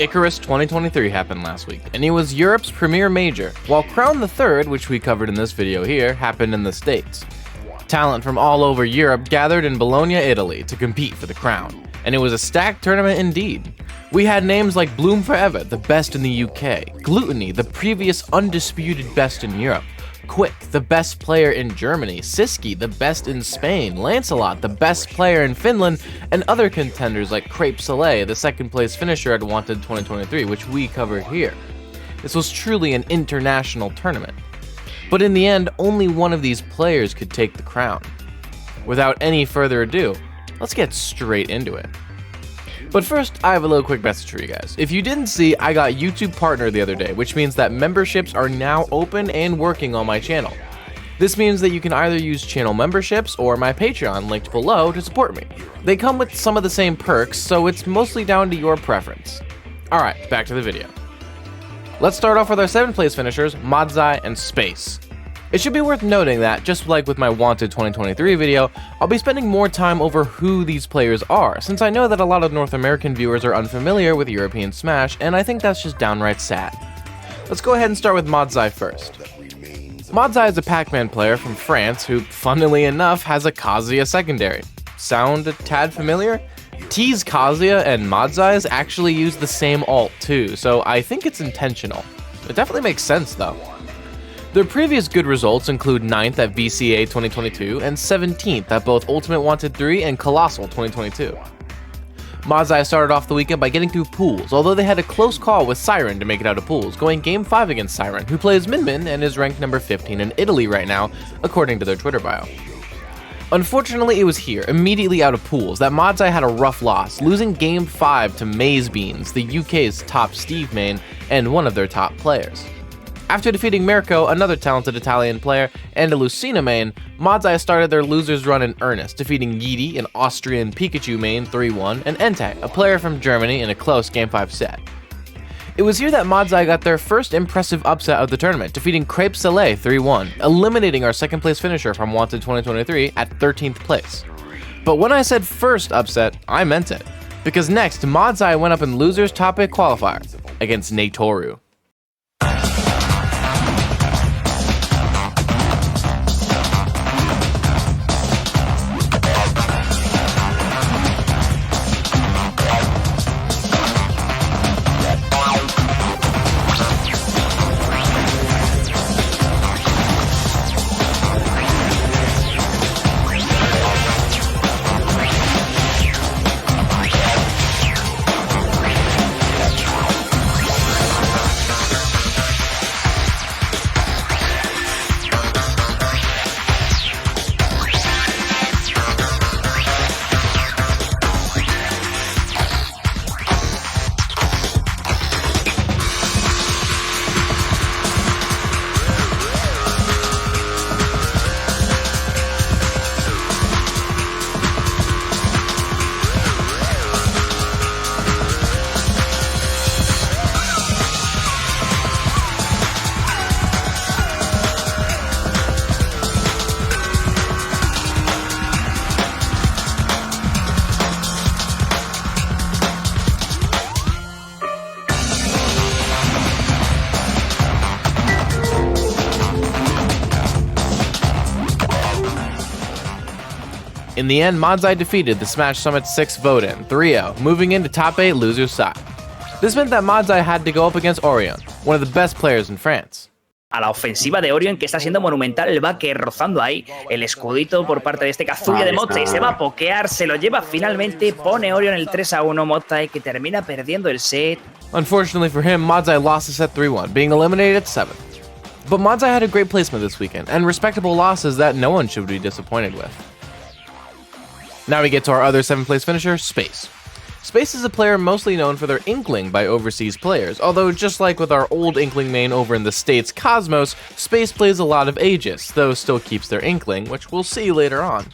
Icarus 2023 happened last week, and it was Europe's premier major, while Crown the Third, which we covered in this video here, happened in the States. Talent from all over Europe gathered in Bologna, Italy to compete for the crown, and it was a stacked tournament indeed. We had names like Bloom Forever, the best in the UK, Gluttony, the previous undisputed best in Europe, Quick, the best player in Germany, Siski, the best in Spain, Lancelot, the best player in Finland, and other contenders like Crepe Soleil, the second place finisher at Wanted 2023, which we covered here. This was truly an international tournament. But in the end, only one of these players could take the crown. Without any further ado, let's get straight into it. But first, I have a little quick message for you guys. If you didn't see, I got YouTube Partner the other day, which means that memberships are now open and working on my channel. This means that you can either use channel memberships or my Patreon linked below to support me. They come with some of the same perks, so it's mostly down to your preference. Alright, back to the video. Let's start off with our 7th place finishers, Modzai and Space. It should be worth noting that, just like with my Wanted 2023 video, I'll be spending more time over who these players are, since I know that a lot of North American viewers are unfamiliar with European Smash, and I think that's just downright sad. Let's go ahead and start with Modzai first. Modzai is a Pac-Man player from France who, funnily enough, has a Kazuya secondary. Sound a tad familiar? T's Kazuya and Modzai's actually use the same ult too, so I think it's intentional. It definitely makes sense though. Their previous good results include 9th at VCA 2022 and 17th at both Ultimate Wanted 3 and Colossal 2022. Modzai started off the weekend by getting through pools, although they had a close call with Siren to make it out of pools, going Game 5 against Siren, who plays Min Min and is ranked number 15 in Italy right now, according to their Twitter bio. Unfortunately, it was here, immediately out of pools, that Modzai had a rough loss, losing Game 5 to Maze Beans, the UK's top Steve main and one of their top players. After defeating Mirko, another talented Italian player, and a Lucina main, Modzai started their losers run in earnest, defeating Yeety, an Austrian Pikachu main 3-1, and Entei, a player from Germany, in a close Game 5 set. It was here that Modzai got their first impressive upset of the tournament, defeating Crepe Soleil 3-1, eliminating our 2nd place finisher from Wanted 2023 at 13th place. But when I said first upset, I meant it, because next, Modzai went up in losers top 8 qualifier against Natoru. In the end, Modzai defeated the Smash Summit 6 vote-in 3-0, moving into top 8 losers side. This meant that Modzai had to go up against Orion, one of the best players in France. A la ofensiva de Orion, que está siendo monumental, el baque rozando ahí, el escudito por parte de este Kazuya de Modzai, se va a pokear, se lo lleva finalmente, pone Orion el 3-1, Modzai que termina perdiendo el set. Unfortunately for him, Modzai lost the set 3-1, being eliminated at 7th. But Modzai had a great placement this weekend, and respectable losses that no one should be disappointed with. Now we get to our other 7th place finisher, Space. Space is a player mostly known for their Inkling by overseas players, although just like with our old Inkling main over in the States, Cosmos, Space plays a lot of Aegis, though still keeps their Inkling, which we'll see later on.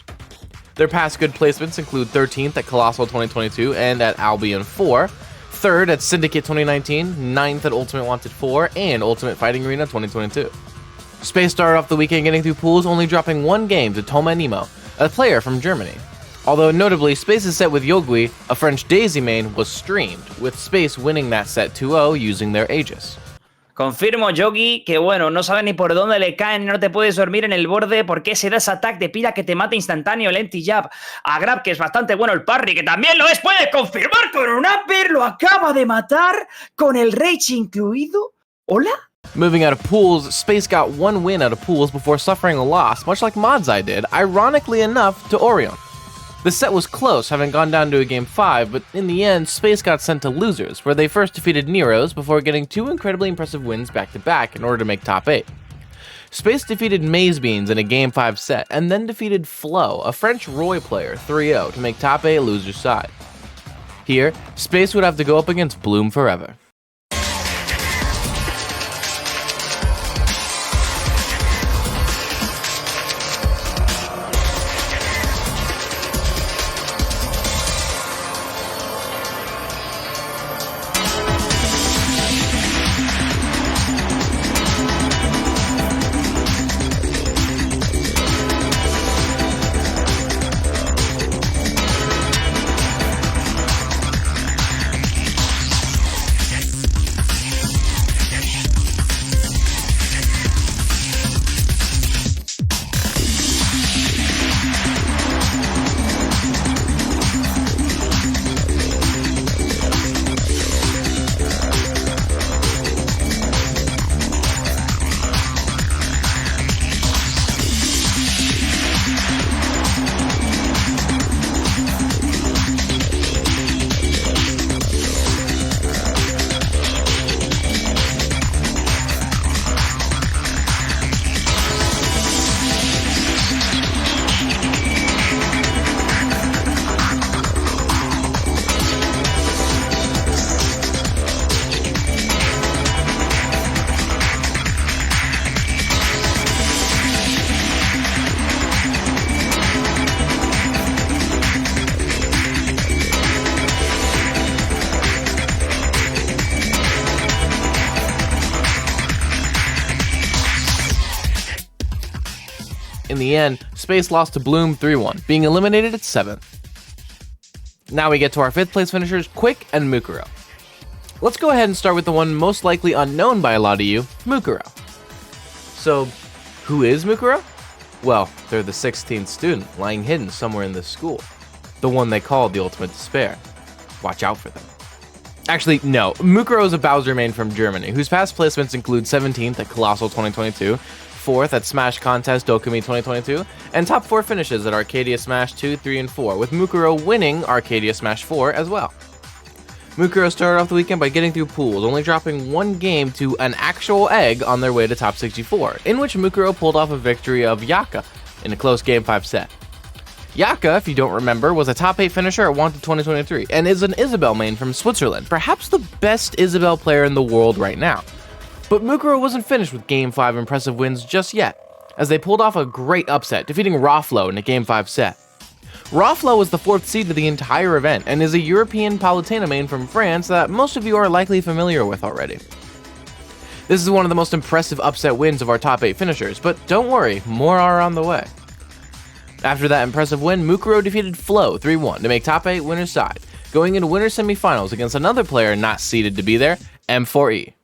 Their past good placements include 13th at Colossal 2022 and at Albion 4, 3rd at Syndicate 2019, 9th at Ultimate Wanted 4, and Ultimate Fighting Arena 2022. Space started off the weekend getting through pools, only dropping one game to Toma Nemo, a player from Germany. Although notably, Space's set with Yogui, a French Daisy main, was streamed, with Space winning that set 2-0 using their Aegis. Confirmo, Yogi, que bueno, no sabe ni por dónde le caen, no te puedes dormir en el borde porque se da ese ataque de pila que te mata instantáneo, el empty jab. A Grab, que es bastante bueno el parry, que también lo es, puede confirmar con un upper, lo acaba de matar con el rage incluido. ¿Hola? Moving out of pools, Space got one win out of pools before suffering a loss, much like Modzai did, ironically enough, to Orion. The set was close, having gone down to a game 5, but in the end, Space got sent to losers, where they first defeated Neros before getting 2 incredibly impressive wins back-to-back in order to make top 8. Space defeated Maze Beans in a game 5 set, and then defeated Flo, a French Roy player, 3-0 to make top 8 losers side. Here, Space would have to go up against Bloom forever. In the end, Space lost to Bloom 3-1, being eliminated at 7th. Now we get to our 5th place finishers, Quick and Mukuro. Let's go ahead and start with the one most likely unknown by a lot of you, Mukuro. So, who is Mukuro? Well, they're the 16th student lying hidden somewhere in this school. The one they called the Ultimate Despair. Watch out for them. Actually, no. Mukuro is a Bowser main from Germany, whose past placements include 17th at Colossal 2022, 4th at Smash Contest Dokumi 2022, and top 4 finishes at Arcadia Smash 2, 3, and 4, with Mukuro winning Arcadia Smash 4 as well. Mukuro started off the weekend by getting through pools, only dropping one game to an actual egg on their way to top 64, in which Mukuro pulled off a victory of Yaka in a close game 5 set. Yaka, if you don't remember, was a top 8 finisher at Wanted 2023, and is an Isabelle main from Switzerland, perhaps the best Isabelle player in the world right now. But Mukuro wasn't finished with Game 5 impressive wins just yet, as they pulled off a great upset, defeating Raflo in a Game 5 set. Raflo was the 4th seed of the entire event, and is a European Palutena main from France that most of you are likely familiar with already. This is one of the most impressive upset wins of our top 8 finishers, but don't worry, more are on the way. After that impressive win, Mukuro defeated Flo 3-1 to make top 8 winners side, going into winners semifinals against another player not seeded to be there, M4E.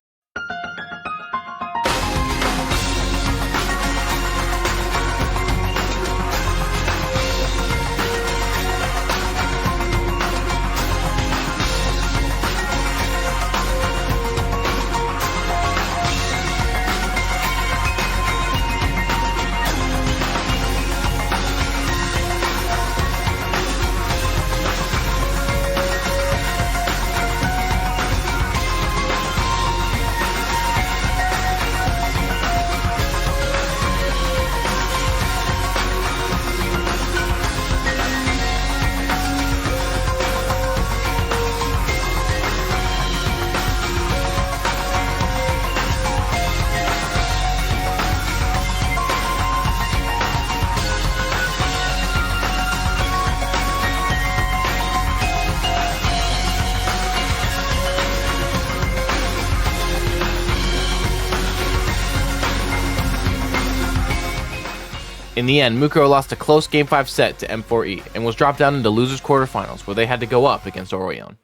In the end, Mukuro lost a close Game 5 set to M4E and was dropped down into losers quarterfinals where they had to go up against Orion.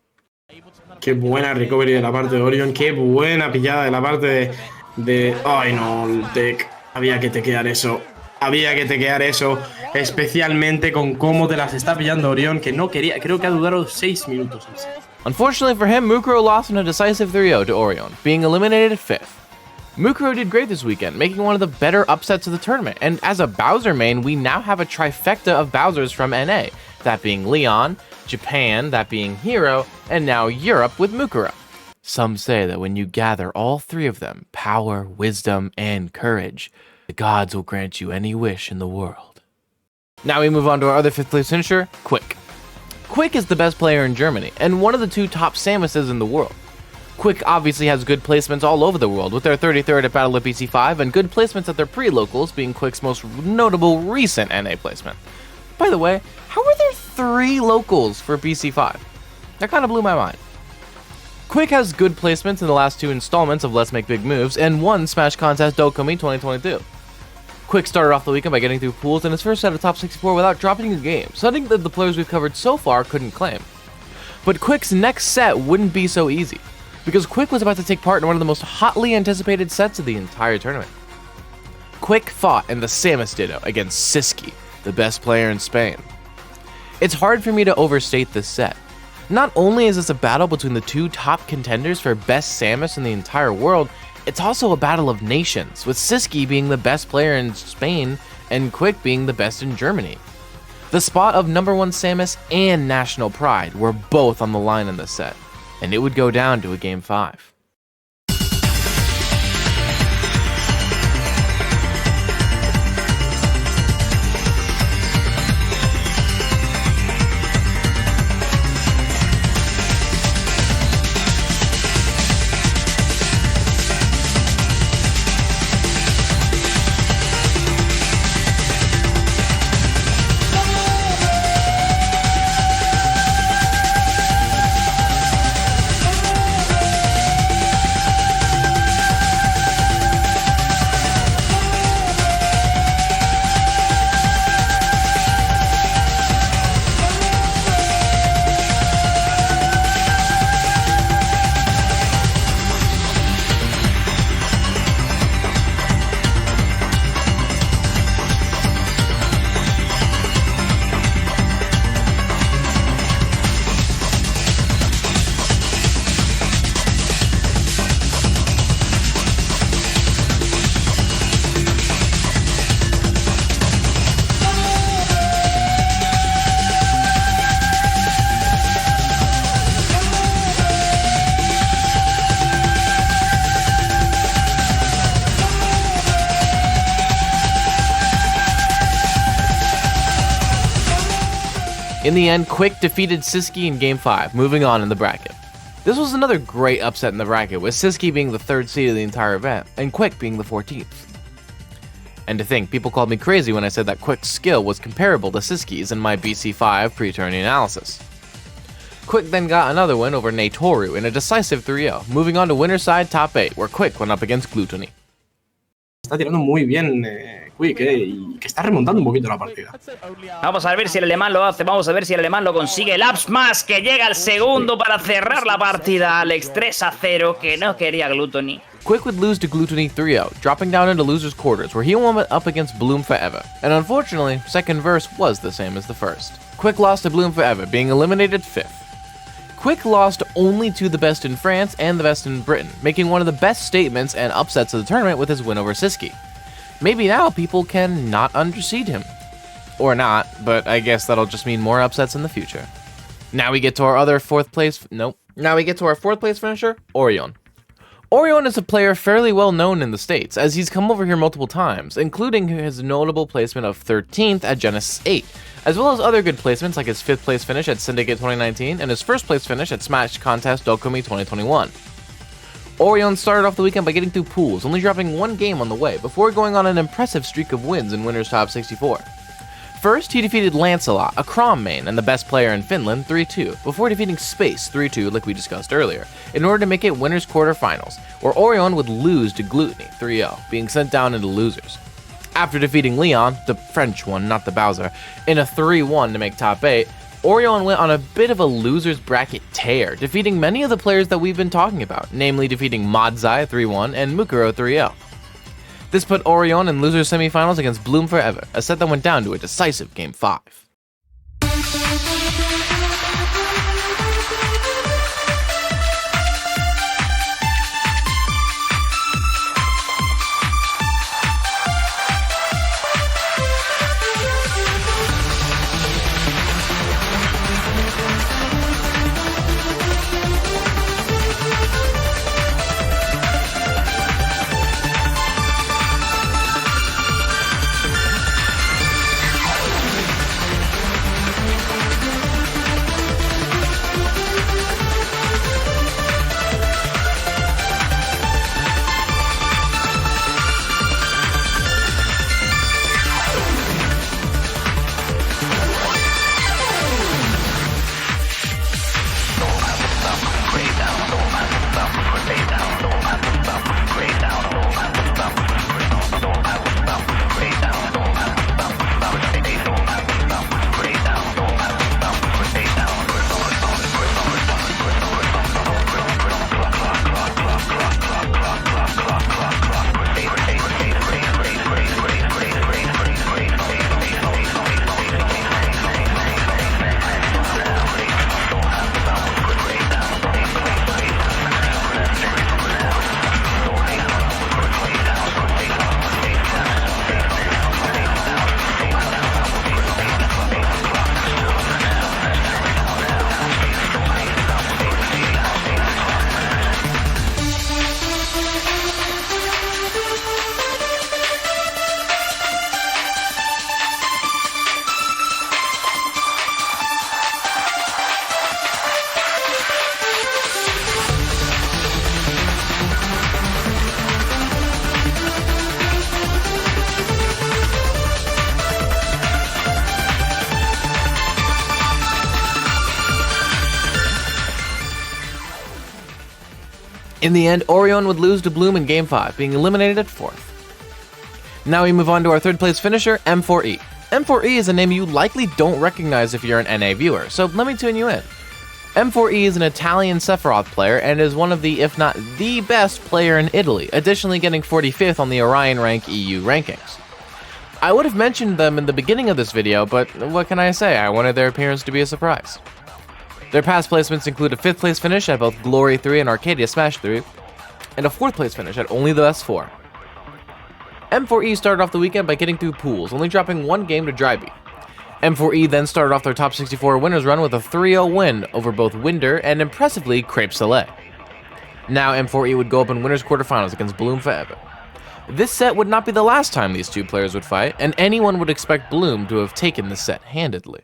Qué buena recovery de la parte de Orion, qué buena pillada de la parte de... Ay no, el tech. Había que tequear eso. Había que tequear eso. Especialmente con cómo te las está pillando Orion, que no quería... Creo que ha durado 6 minutos. Unfortunately for him, Mukuro lost in a decisive 3-0 to Orion, being eliminated at 5th. Mukuro did great this weekend, making one of the better upsets of the tournament, and as a Bowser main, we now have a trifecta of Bowsers from NA, that being Leon, Japan, that being Hero, and now Europe with Mukuro. Some say that when you gather all three of them, power, wisdom, and courage, the gods will grant you any wish in the world. Now we move on to our other 5th place finisher, Quick. Quick is the best player in Germany, and one of the 2 top Samuses in the world. Quick obviously has good placements all over the world, with their 33rd at Battle of BC5 and good placements at their pre-locals, being Quick's most notable recent NA placement. By the way, how are there 3 locals for BC5? That kind of blew my mind. Quick has good placements in the last 2 installments of Let's Make Big Moves and 1 Smash Contest Dokumi 2022. Quick started off the weekend by getting through pools in his first set of top 64 without dropping a game, something that the players we've covered so far couldn't claim. But Quick's next set wouldn't be so easy, because Quick was about to take part in one of the most hotly anticipated sets of the entire tournament. Quick fought in the Samus Ditto against Siski, the best player in Spain. It's hard for me to overstate this set. Not only is this a battle between the 2 top contenders for best Samus in the entire world, it's also a battle of nations, with Siski being the best player in Spain and Quick being the best in Germany. The spot of #1 Samus and national pride were both on the line in this set, and it would go down to a Game 5. In the end, Quick defeated Siski in Game 5, moving on in the bracket. This was another great upset in the bracket, with Siski being the 3rd seed of the entire event, and Quick being the 14th. And to think, people called me crazy when I said that Quick's skill was comparable to Siski's in my BC5 pre-tourney analysis. Quick then got another win over Natoru in a decisive 3-0, moving on to winner's side top 8, where Quick went up against Gluttony. Está tirando muy bien Quick, y que está remontando un poquito la partida. Vamos a ver si el alemán lo hace, vamos a ver si el alemán lo consigue. El Ups más que llega al segundo para cerrar la partida. Alex 3-0, que no quería Gluttony. Quick would lose to Gluttony 3-0, dropping down into losers quarters where he went up against Bloom Forever. And unfortunately, second verse was the same as the first. Quick lost to Bloom Forever, being eliminated 5th. Quick lost only to the best in France and the best in Britain, making one of the best statements and upsets of the tournament with his win over Siski. Maybe now people can not underseed him. Or not, but I guess that'll just mean more upsets in the future. Now we get to our other fourth place finisher, Orion. Orion is a player fairly well known in the States, as he's come over here multiple times, including his notable placement of 13th at Genesis 8, as well as other good placements like his 5th place finish at Syndicate 2019 and his 1st place finish at Smash Contest Dokumi 2021. Orion started off the weekend by getting through pools, only dropping one game on the way, before going on an impressive streak of wins in Winners Top 64. First, he defeated Lancelot, a Crom main and the best player in Finland, 3-2, before defeating Space 3-2 like we discussed earlier, in order to make it Winners Quarterfinals, where Orion would lose to Gluttony 3-0, being sent down into losers. After defeating Leon, the French one, not the Bowser, in a 3-1 to make top 8, Orion went on a bit of a loser's bracket tear, defeating many of the players that we've been talking about, namely defeating Modzai 3-1 and Mukuro 3-0. This put Orion in loser semifinals against Bloom Forever, a set that went down to a decisive Game 5. In the end, Orion would lose to Bloom in Game 5, being eliminated at 4th. Now we move on to our 3rd place finisher, M4E. M4E is a name you likely don't recognize if you're an NA viewer, so let me tune you in. M4E is an Italian Sephiroth player and is one of the, if not the best player in Italy, additionally getting 45th on the Orion rank EU rankings. I would have mentioned them in the beginning of this video, but what can I say, I wanted their appearance to be a surprise. Their past placements include a 5th place finish at both Glory 3 and Arcadia Smash 3, and a 4th place finish at only the Best 4. M4E started off the weekend by getting through pools, only dropping one game to Dryby. M4E then started off their top 64 winners run with a 3-0 win over both Winder and, impressively, Crepe Soleil. Now M4E would go up in winners quarterfinals against Bloom Forever. This set would not be the last time these two players would fight, and anyone would expect Bloom to have taken the set handedly.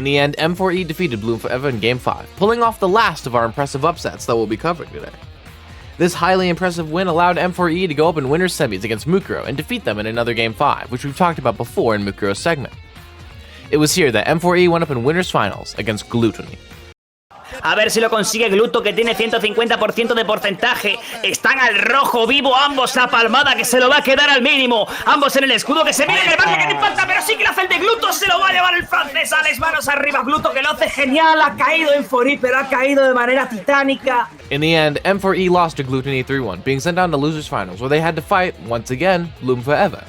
In the end, M4E defeated Bloom Forever in Game 5, pulling off the last of our impressive upsets that we'll be covering today. This highly impressive win allowed M4E to go up in winners semis against Mukuro and defeat them in another Game 5, which we've talked about before in Mukuro's segment. It was here that M4E went up in winners finals against Gluttony. A ver si lo consigue Gluto, que tiene 150% de porcentaje. Están al rojo vivo ambos, la palmada que se lo va a quedar al mínimo. Ambos en el escudo, que se viene en el banco, que no impacta, pero sí que lo hace el de Gluto. Se lo va a llevar el francés. Alex, manos arriba. Gluto, que lo hace genial. Ha caído en M4E, pero ha caído de manera titánica. In the end, M4E lost to Gluttony 3-1, being sent down to losers finals, where they had to fight, once again, Bloom Forever.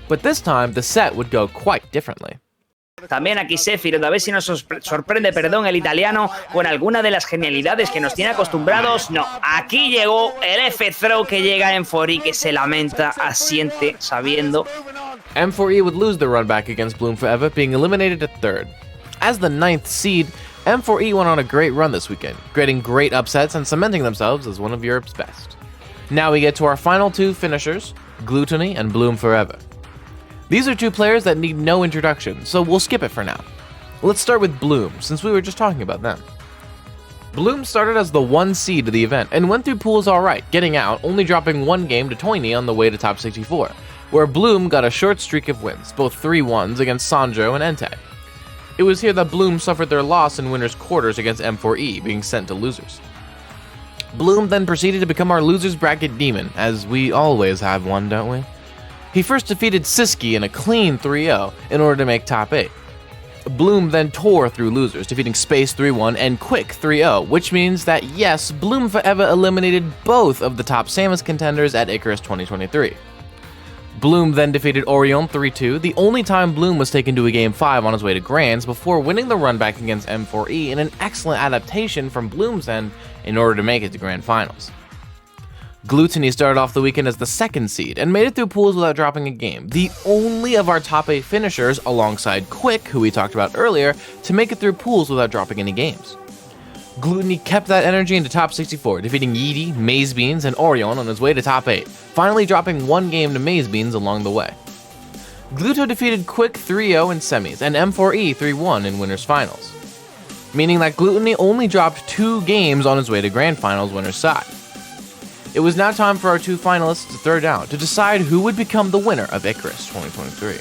But this time, the set would go quite differently. También aquí Sephiroth, a ver si nos sorprende, el italiano, con alguna de las genialidades que nos tiene acostumbrados. No, aquí llegó el F-Throw que llega en M4E, que se lamenta, asiente, sabiendo. M4E would lose the run back against Bloom Forever, being eliminated at third. As the 9th seed, M4E went on a great run this weekend, creating great upsets and cementing themselves as one of Europe's best. Now we get to our final two finishers, Gluttony and Bloom Forever. These are two players that need no introduction, so we'll skip it for now. Let's start with Bloom, since we were just talking about them. Bloom started as the 1 seed of the event and went through pools alright, getting out, only dropping one game to Toini on the way to top 64, where Bloom got a short streak of wins, both 3-1s against Sandro and Entei. It was here that Bloom suffered their loss in winners' quarters against M4E, being sent to losers. Bloom then proceeded to become our losers bracket demon, as we always have one, don't we? He first defeated Siski in a clean 3-0 in order to make top 8. Bloom then tore through losers, defeating Space 3-1 and Quick 3-0, which means that yes, Bloom Forever eliminated both of the top Samus contenders at Icarus 2023. Bloom then defeated Orion 3-2, the only time Bloom was taken to a Game 5 on his way to Grands, before winning the run back against M4E in an excellent adaptation from Bloom's end in order to make it to Grand Finals. Gluttony started off the weekend as the 2nd seed and made it through pools without dropping a game, the only of our top 8 finishers alongside Quick, who we talked about earlier, to make it through pools without dropping any games. Gluttony kept that energy into top 64, defeating Yeety, Maze Beans, and Orion on his way to top 8, finally dropping one game to Maze Beans along the way. Gluto defeated Quick 3-0 in semis and M4E 3-1 in winners finals, meaning that Gluttony only dropped 2 games on his way to Grand Finals winners side. It was now time for our 2 finalists to throw down to decide who would become the winner of Icarus 2023.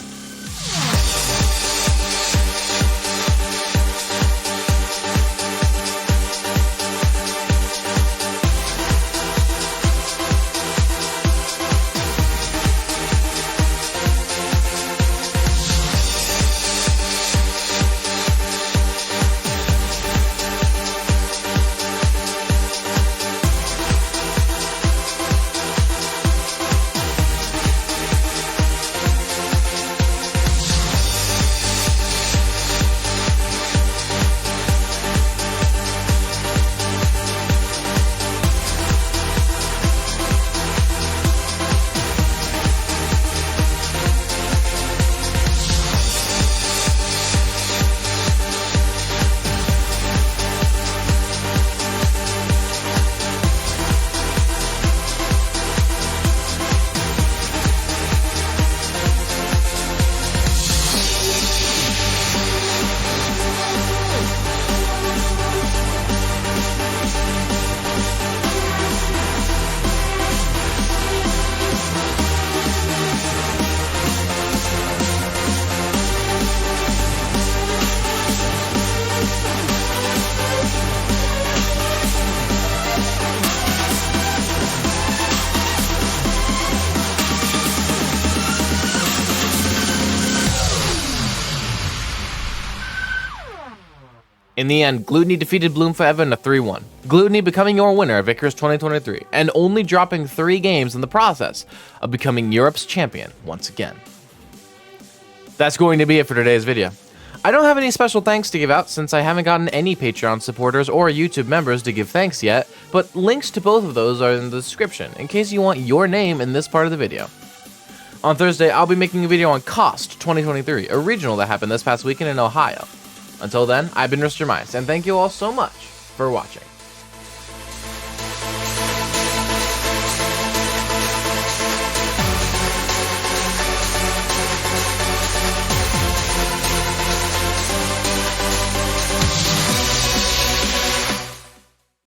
In the end, Gluttony defeated Bloom Forever in a 3-1, Gluttony becoming your winner of Icarus 2023, and only dropping 3 games in the process of becoming Europe's champion once again. That's going to be it for today's video. I don't have any special thanks to give out since I haven't gotten any Patreon supporters or YouTube members to give thanks yet, but links to both of those are in the description in case you want your name in this part of the video. On Thursday, I'll be making a video on Cost 2023, a regional that happened this past weekend in Ohio. Until then, I've been Mr. Mice, and thank you all so much for watching.